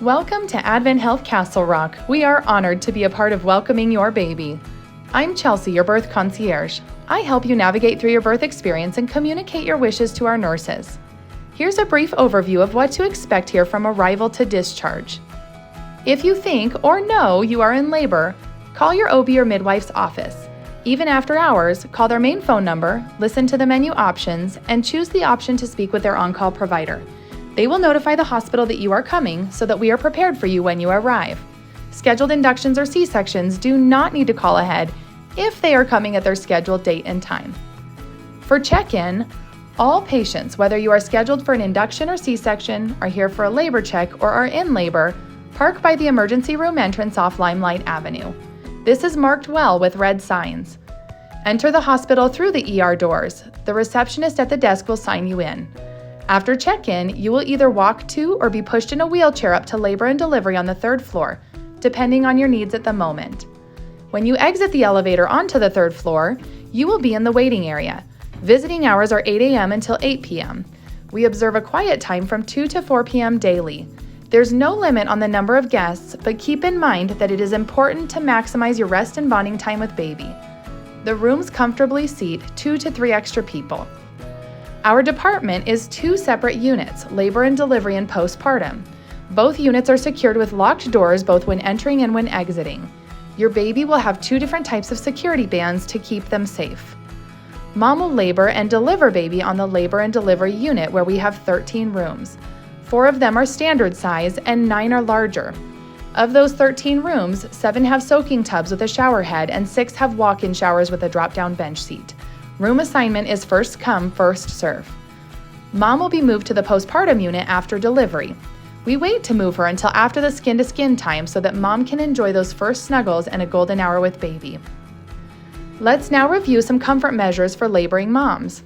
Welcome to Advent Health Castle Rock. We are honored to be a part of welcoming your baby. I'm Chelsea, your birth concierge. I help you navigate through your birth experience and communicate your wishes to our nurses. Here's a brief overview of what to expect here from arrival to discharge. If you think or know you are in labor, call your OB or midwife's office. Even after hours, call their main phone number, listen to the menu options, and choose the option to speak with their on-call provider. They will notify the hospital that you are coming so that we are prepared for you when you arrive. Scheduled inductions or C-sections do not need to call ahead if they are coming at their scheduled date and time. For check-in, all patients, whether you are scheduled for an induction or C-section, are here for a labor check, or are in labor, park by the emergency room entrance off Limelight Avenue. This is marked well with red signs. Enter the hospital through the ER doors. The receptionist at the desk will sign you in. After check-in, you will either walk to or be pushed in a wheelchair up to labor and delivery on the 3rd floor, depending on your needs at the moment. When you exit the elevator onto the 3rd floor, you will be in the waiting area. Visiting hours are 8 a.m. until 8 p.m. We observe a quiet time from 2 to 4 p.m. daily. There's no limit on the number of guests, but keep in mind that it is important to maximize your rest and bonding time with baby. The rooms comfortably seat 2 to 3 extra people. Our department is 2 separate units, labor and delivery and postpartum. Both units are secured with locked doors both when entering and when exiting. Your baby will have 2 different types of security bands to keep them safe. Mom will labor and deliver baby on the labor and delivery unit where we have 13 rooms. 4 of them are standard size and 9 are larger. Of those 13 rooms, 7 have soaking tubs with a shower head and 6 have walk-in showers with a drop-down bench seat. Room assignment is first come, first serve. Mom will be moved to the postpartum unit after delivery. We wait to move her until after the skin-to-skin time so that mom can enjoy those first snuggles and a golden hour with baby. Let's now review some comfort measures for laboring moms.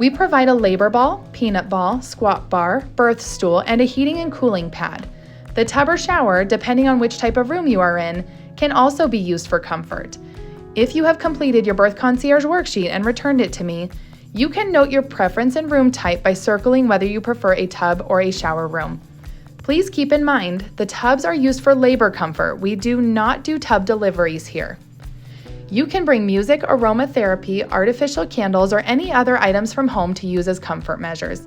We provide a labor ball, peanut ball, squat bar, birth stool, and a heating and cooling pad. The tub or shower, depending on which type of room you are in, can also be used for comfort. If you have completed your birth concierge worksheet and returned it to me, you can note your preference in room type by circling whether you prefer a tub or a shower room. Please keep in mind, the tubs are used for labor comfort. We do not do tub deliveries here. You can bring music, aromatherapy, artificial candles, or any other items from home to use as comfort measures.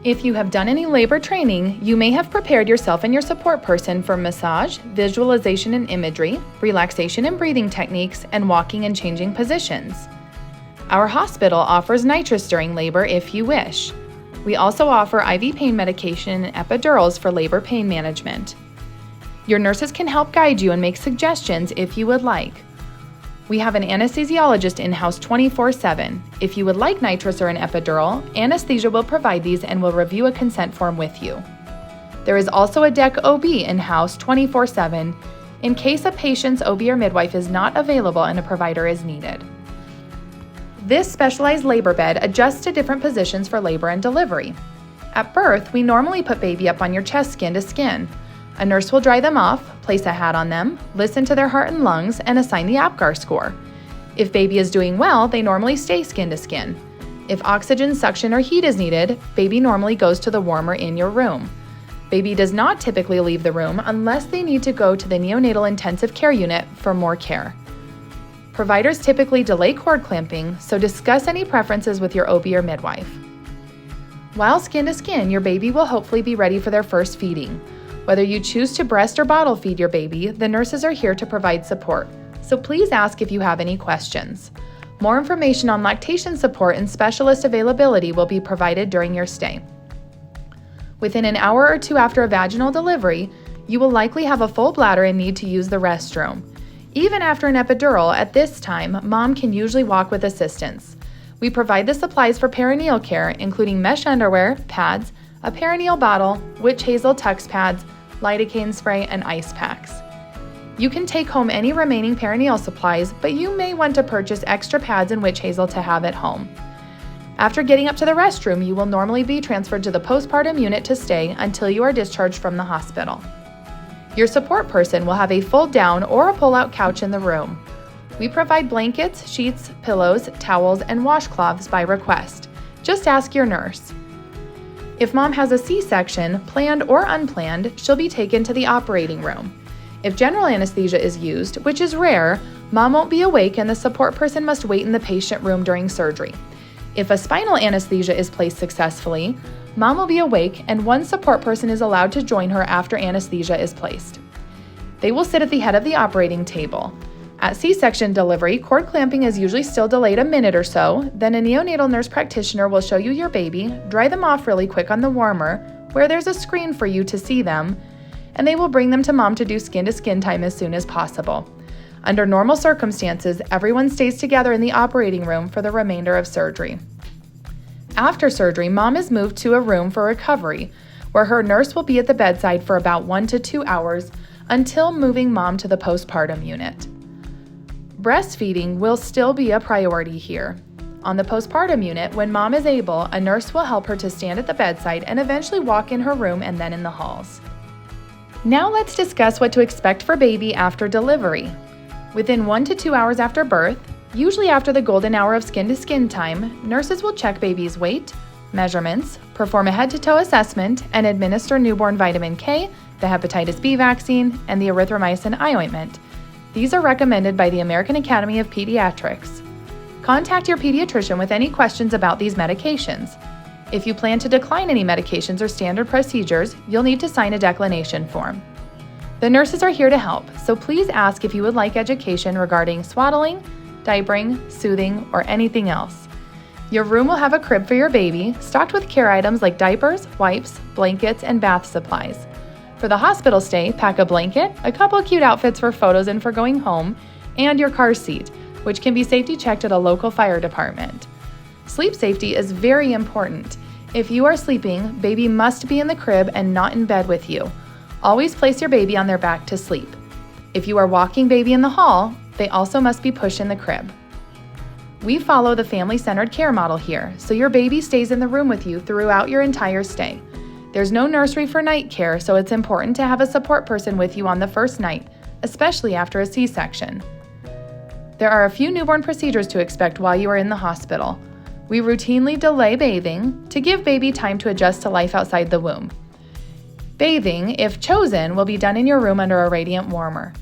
If you have done any labor training, you may have prepared yourself and your support person for massage, visualization and imagery, relaxation and breathing techniques, and walking and changing positions. Our hospital offers nitrous during labor if you wish. We also offer IV pain medication and epidurals for labor pain management. Your nurses can help guide you and make suggestions if you would like. We have an anesthesiologist in-house 24/7. If you would like nitrous or an epidural, anesthesia will provide these and will review a consent form with you. There is also a DEC OB in-house 24/7 in case a patient's OB or midwife is not available and a provider is needed. This specialized labor bed adjusts to different positions for labor and delivery. At birth, we normally put baby up on your chest skin to skin. A nurse will dry them off, place a hat on them, listen to their heart and lungs, and assign the AHCR score. If baby is doing well, they normally stay skin to skin. If oxygen, suction, or heat is needed, baby normally goes to the warmer in your room. Baby does not typically leave the room unless they need to go to the neonatal intensive care unit for more care. Providers typically delay cord clamping, so discuss any preferences with your OB or midwife. While skin to skin, your baby will hopefully be ready for their first feeding. Whether you choose to breast or bottle feed your baby, the nurses are here to provide support, so please ask if you have any questions. More information on lactation support and specialist availability will be provided during your stay. Within an hour or 2 after a vaginal delivery, you will likely have a full bladder and need to use the restroom. Even after an epidural, at this time, mom can usually walk with assistance. We provide the supplies for perineal care, including mesh underwear, pads, a perineal bottle, witch hazel Tux pads, lidocaine spray, and ice packs. You can take home any remaining perineal supplies, but you may want to purchase extra pads and witch hazel to have at home. After getting up to the restroom, you will normally be transferred to the postpartum unit to stay until you are discharged from the hospital. Your support person will have a fold-down or a pull-out couch in the room. We provide blankets, sheets, pillows, towels, and washcloths by request. Just ask your nurse. If mom has a C-section, planned or unplanned, she'll be taken to the operating room. If general anesthesia is used, which is rare, mom won't be awake and the support person must wait in the patient room during surgery. If a spinal anesthesia is placed successfully, mom will be awake and one support person is allowed to join her after anesthesia is placed. They will sit at the head of the operating table. At C-section delivery, cord clamping is usually still delayed a minute or so, then a neonatal nurse practitioner will show you your baby, dry them off really quick on the warmer, where there's a screen for you to see them, and they will bring them to mom to do skin-to-skin time as soon as possible. Under normal circumstances, everyone stays together in the operating room for the remainder of surgery. After surgery, mom is moved to a room for recovery, where her nurse will be at the bedside for about 1 to 2 hours until moving mom to the postpartum unit. Breastfeeding will still be a priority here. On the postpartum unit, when mom is able, a nurse will help her to stand at the bedside and eventually walk in her room and then in the halls. Now let's discuss what to expect for baby after delivery. Within 1 to 2 hours after birth, usually after the golden hour of skin-to-skin time, nurses will check baby's weight, measurements, perform a head-to-toe assessment, and administer newborn vitamin K, the hepatitis B vaccine, and the erythromycin eye ointment. These are recommended by the American Academy of Pediatrics. Contact your pediatrician with any questions about these medications. If you plan to decline any medications or standard procedures, you'll need to sign a declination form. The nurses are here to help, so please ask if you would like education regarding swaddling, diapering, soothing, or anything else. Your room will have a crib for your baby, stocked with care items like diapers, wipes, blankets, and bath supplies. For the hospital stay, pack a blanket, a couple cute outfits for photos and for going home, and your car seat, which can be safety checked at a local fire department. Sleep safety is very important. If you are sleeping, baby must be in the crib and not in bed with you. Always place your baby on their back to sleep. If you are walking baby in the hall, they also must be pushed in the crib. We follow the family-centered care model here, so your baby stays in the room with you throughout your entire stay. There's no nursery for night care, so it's important to have a support person with you on the first night, especially after a C-section. There are a few newborn procedures to expect while you are in the hospital. We routinely delay bathing to give baby time to adjust to life outside the womb. Bathing, if chosen, will be done in your room under a radiant warmer.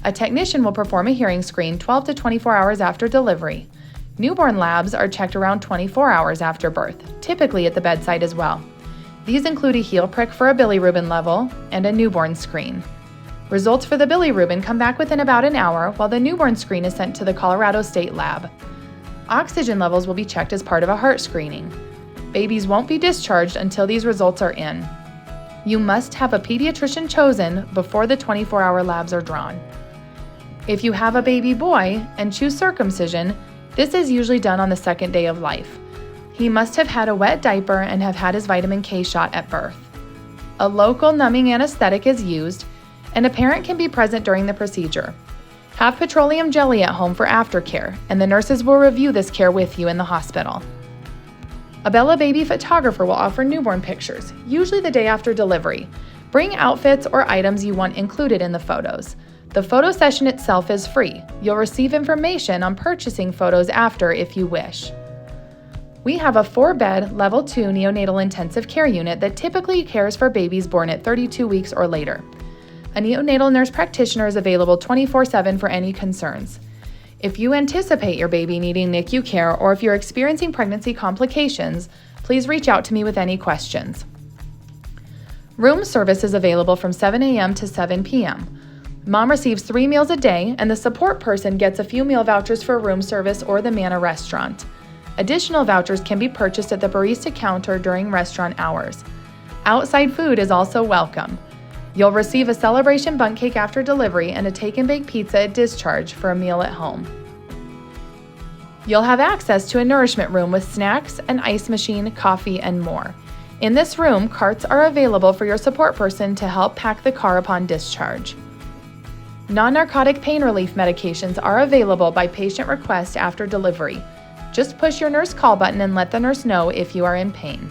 A technician will perform a hearing screen 12 to 24 hours after delivery. Newborn labs are checked around 24 hours after birth, typically at the bedside as well. These include a heel prick for a bilirubin level and a newborn screen. Results for the bilirubin come back within about an hour, while the newborn screen is sent to the Colorado State Lab. Oxygen levels will be checked as part of a heart screening. Babies won't be discharged until these results are in. You must have a pediatrician chosen before the 24-hour labs are drawn. If you have a baby boy and choose circumcision, this is usually done on the second day of life. He must have had a wet diaper and have had his vitamin K shot at birth. A local numbing anesthetic is used, and a parent can be present during the procedure. Have petroleum jelly at home for aftercare, and the nurses will review this care with you in the hospital. A Bella Baby photographer will offer newborn pictures, usually the day after delivery. Bring outfits or items you want included in the photos. The photo session itself is free. You'll receive information on purchasing photos after if you wish. We have a 4-bed, level 2 neonatal intensive care unit that typically cares for babies born at 32 weeks or later. A neonatal nurse practitioner is available 24/7 for any concerns. If you anticipate your baby needing NICU care or if you're experiencing pregnancy complications, please reach out to me with any questions. Room service is available from 7 a.m. to 7 p.m. Mom receives 3 meals a day, and the support person gets a few meal vouchers for room service or the Manna restaurant. Additional vouchers can be purchased at the barista counter during restaurant hours. Outside food is also welcome. You'll receive a celebration bundt cake after delivery and a take-and-bake pizza at discharge for a meal at home. You'll have access to a nourishment room with snacks, an ice machine, coffee, and more. In this room, carts are available for your support person to help pack the car upon discharge. Non-narcotic pain relief medications are available by patient request after delivery. Just push your nurse call button and let the nurse know if you are in pain.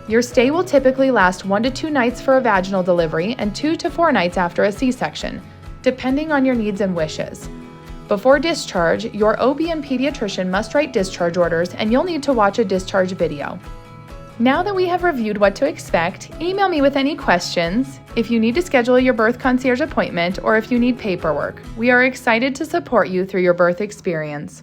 Your stay will typically last 1 to 2 nights for a vaginal delivery and 2 to 4 nights after a C-section, depending on your needs and wishes. Before discharge, your OB and pediatrician must write discharge orders, and you'll need to watch a discharge video. Now that we have reviewed what to expect, email me with any questions, if you need to schedule your birth concierge appointment, or if you need paperwork. We are excited to support you through your birth experience.